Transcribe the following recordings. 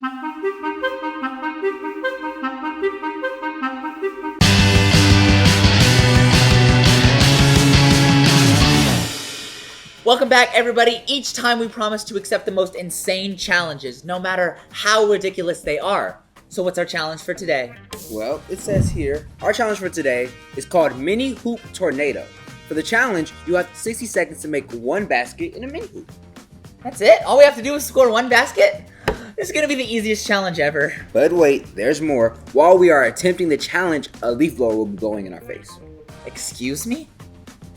Welcome back, everybody. Each time we promise to accept the most insane challenges, no matter how ridiculous they are. So what's our challenge for today? Well, it says here, our challenge for today is called Mini Hoop Tornado. For the challenge, you have 60 seconds to make one basket in a mini hoop. That's it? All we have to do is score one basket? This is going to be the easiest challenge ever. But wait, there's more. While we are attempting the challenge, a leaf blower will be blowing in our face. Excuse me?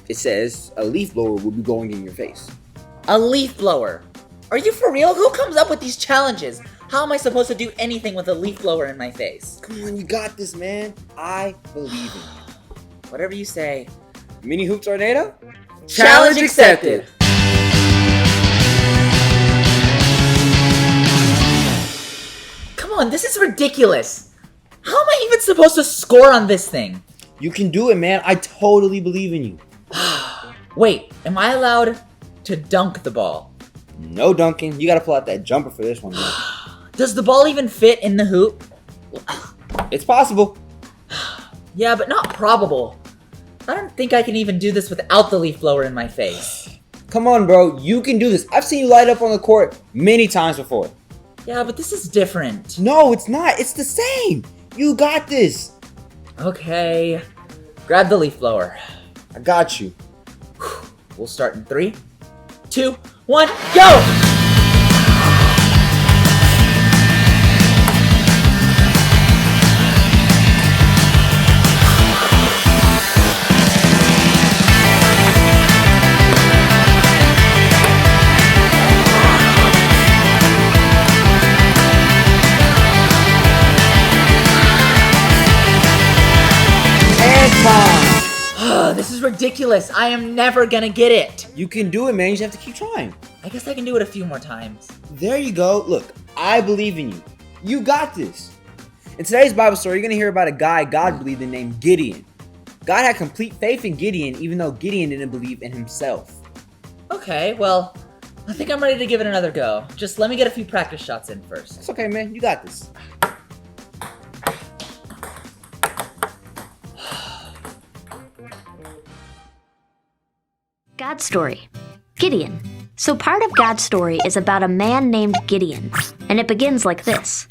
It says a leaf blower will be blowing in your face. A leaf blower? Are you for real? Who comes up with these challenges? How am I supposed to do anything with a leaf blower in my face? Come on, you got this, man. I believe in you. Whatever you say. Mini Hoop Tornado? Challenge accepted. Come on, this is ridiculous. How am I even supposed to score on this thing? You can do it, man. I totally believe in you. Wait, am I allowed to dunk the ball? No dunking. You gotta pull out that jumper for this one, man. Does the ball even fit in the hoop? It's possible. Yeah, but not probable. I don't think I can even do this without the leaf blower in my face. Come on, bro. You can do this. I've seen you light up on the court many times before. Yeah, but this is different. No, it's not. It's the same. You got this. Okay. Grab the leaf blower. I got you. We'll start in 3, 2, 1, go! This is ridiculous. I am never gonna get it. You can do it, man. You just have to keep trying. I guess I can do it a few more times. There you go. Look, I believe in you. You got this. In today's Bible story, you're going to hear about a guy God believed in named Gideon. God had complete faith in Gideon, even though Gideon didn't believe in himself. Okay, well, I think I'm ready to give it another go. Just let me get a few practice shots in first. It's okay, man. You got this. God's story. Gideon. So part of God's story is about a man named Gideon, and it begins like this.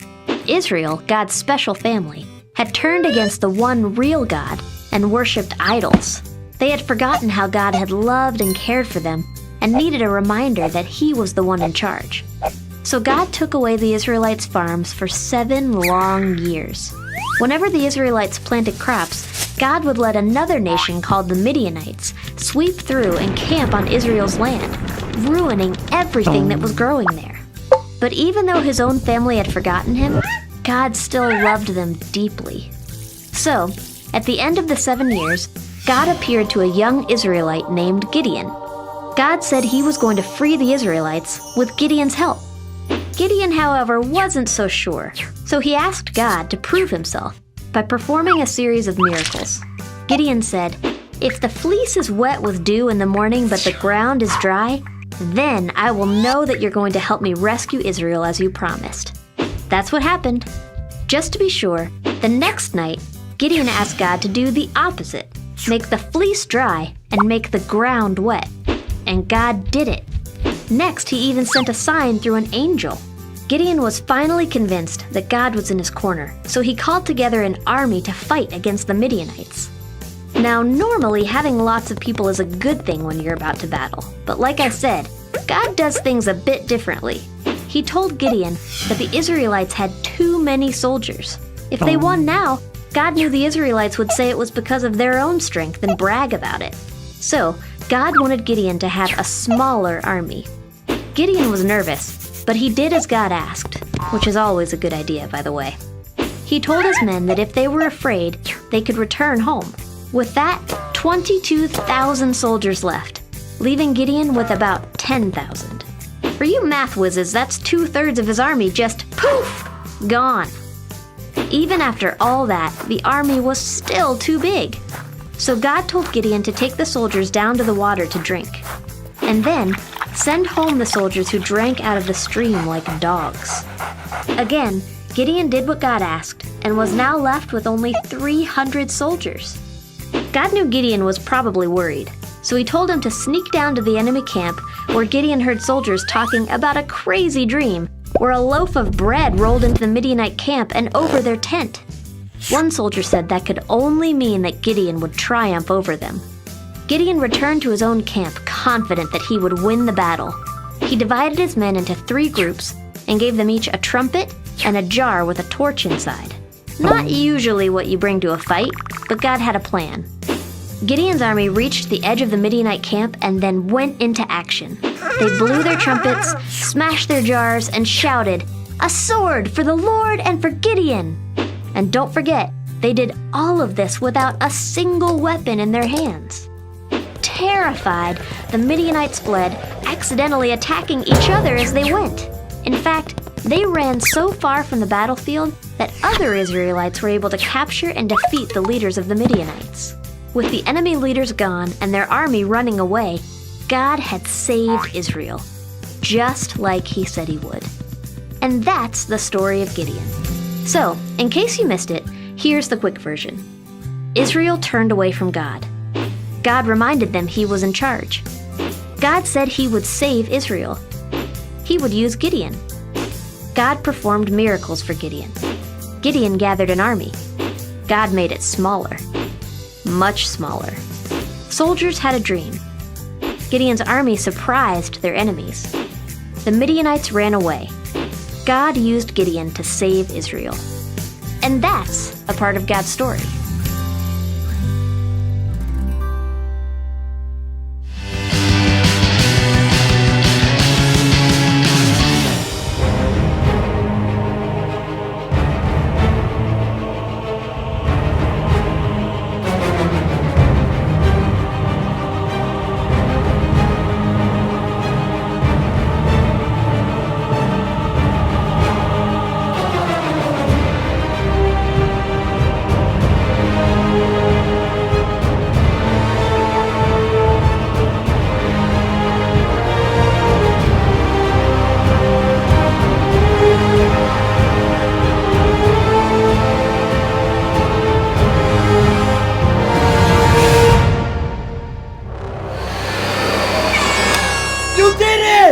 Israel, God's special family, had turned against the one real God and worshipped idols. They had forgotten how God had loved and cared for them and needed a reminder that He was the one in charge. So God took away the Israelites' farms for 7 long years. Whenever the Israelites planted crops, God would let another nation called the Midianites sweep through and camp on Israel's land, ruining everything that was growing there. But even though his own family had forgotten him, God still loved them deeply. So, at the end of the 7 years, God appeared to a young Israelite named Gideon. God said He was going to free the Israelites with Gideon's help. Gideon, however, wasn't so sure, so he asked God to prove Himself by performing a series of miracles. Gideon said, "If the fleece is wet with dew in the morning but the ground is dry, then I will know that you're going to help me rescue Israel as you promised." That's what happened. Just to be sure, the next night, Gideon asked God to do the opposite, make the fleece dry and make the ground wet. And God did it. Next, He even sent a sign through an angel. Gideon was finally convinced that God was in his corner, so he called together an army to fight against the Midianites. Now, normally having lots of people is a good thing when you're about to battle, but like I said, God does things a bit differently. He told Gideon that the Israelites had too many soldiers. If they won now, God knew the Israelites would say it was because of their own strength and brag about it. So, God wanted Gideon to have a smaller army. Gideon was nervous, but he did as God asked, which is always a good idea, by the way. He told his men that if they were afraid, they could return home. With that, 22,000 soldiers left, leaving Gideon with about 10,000. For you math whizzes, that's 2/3 of his army just poof, gone. Even after all that, the army was still too big. So God told Gideon to take the soldiers down to the water to drink, and then send home the soldiers who drank out of the stream like dogs. Again, Gideon did what God asked and was now left with only 300 soldiers. God knew Gideon was probably worried, so he told him to sneak down to the enemy camp where Gideon heard soldiers talking about a crazy dream where a loaf of bread rolled into the Midianite camp and over their tent. One soldier said that could only mean that Gideon would triumph over them. Gideon returned to his own camp confident that he would win the battle. He divided his men into 3 groups and gave them each a trumpet and a jar with a torch inside. Not usually what you bring to a fight, but God had a plan. Gideon's army reached the edge of the Midianite camp and then went into action. They blew their trumpets, smashed their jars, and shouted, "A sword for the Lord and for Gideon!" And don't forget, they did all of this without a single weapon in their hands. Terrified, the Midianites fled, accidentally attacking each other as they went. In fact, they ran so far from the battlefield that other Israelites were able to capture and defeat the leaders of the Midianites. With the enemy leaders gone and their army running away, God had saved Israel, just like he said he would. And that's the story of Gideon. So, in case you missed it, here's the quick version. Israel turned away from God. God reminded them he was in charge. God said he would save Israel. He would use Gideon. God performed miracles for Gideon. Gideon gathered an army. God made it smaller. Much smaller. Soldiers had a dream. Gideon's army surprised their enemies. The Midianites ran away. God used Gideon to save Israel. And that's a part of God's story.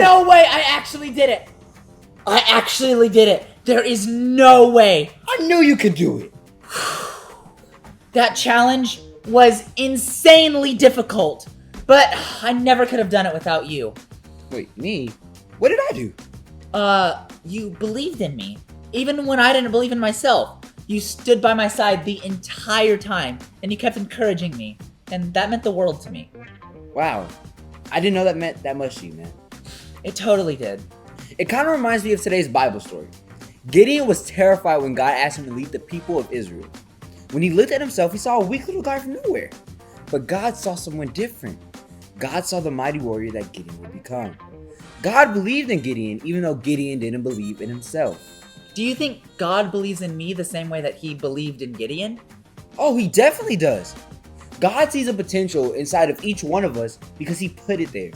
No way! I actually did it! I actually did it! There is no way! I knew you could do it. That challenge was insanely difficult, but I never could have done it without you. Wait, me? What did I do? You believed in me. Even when I didn't believe in myself. You stood by my side the entire time, and you kept encouraging me. And that meant the world to me. Wow. I didn't know that meant that much to you, man. It totally did. It kind of reminds me of today's Bible story. Gideon was terrified when God asked him to lead the people of Israel. When he looked at himself, he saw a weak little guy from nowhere. But God saw someone different. God saw the mighty warrior that Gideon would become. God believed in Gideon, even though Gideon didn't believe in himself. Do you think God believes in me the same way that he believed in Gideon? Oh, he definitely does. God sees a potential inside of each one of us because he put it there.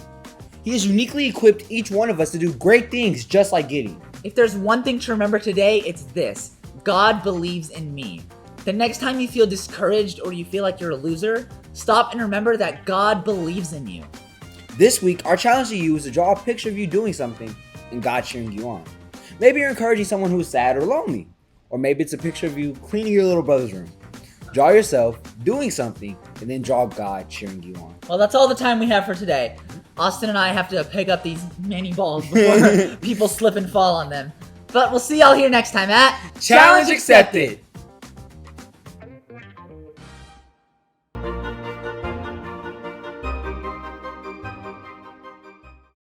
He has uniquely equipped each one of us to do great things just like Gideon. If there's one thing to remember today, it's this. God believes in me. The next time you feel discouraged or you feel like you're a loser, stop and remember that God believes in you. This week, our challenge to you is to draw a picture of you doing something and God cheering you on. Maybe you're encouraging someone who is sad or lonely. Or maybe it's a picture of you cleaning your little brother's room. Draw yourself doing something and then draw God cheering you on. Well, that's all the time we have for today. Austin and I have to pick up these mini balls before people slip and fall on them. But we'll see y'all here next time at Challenge accepted!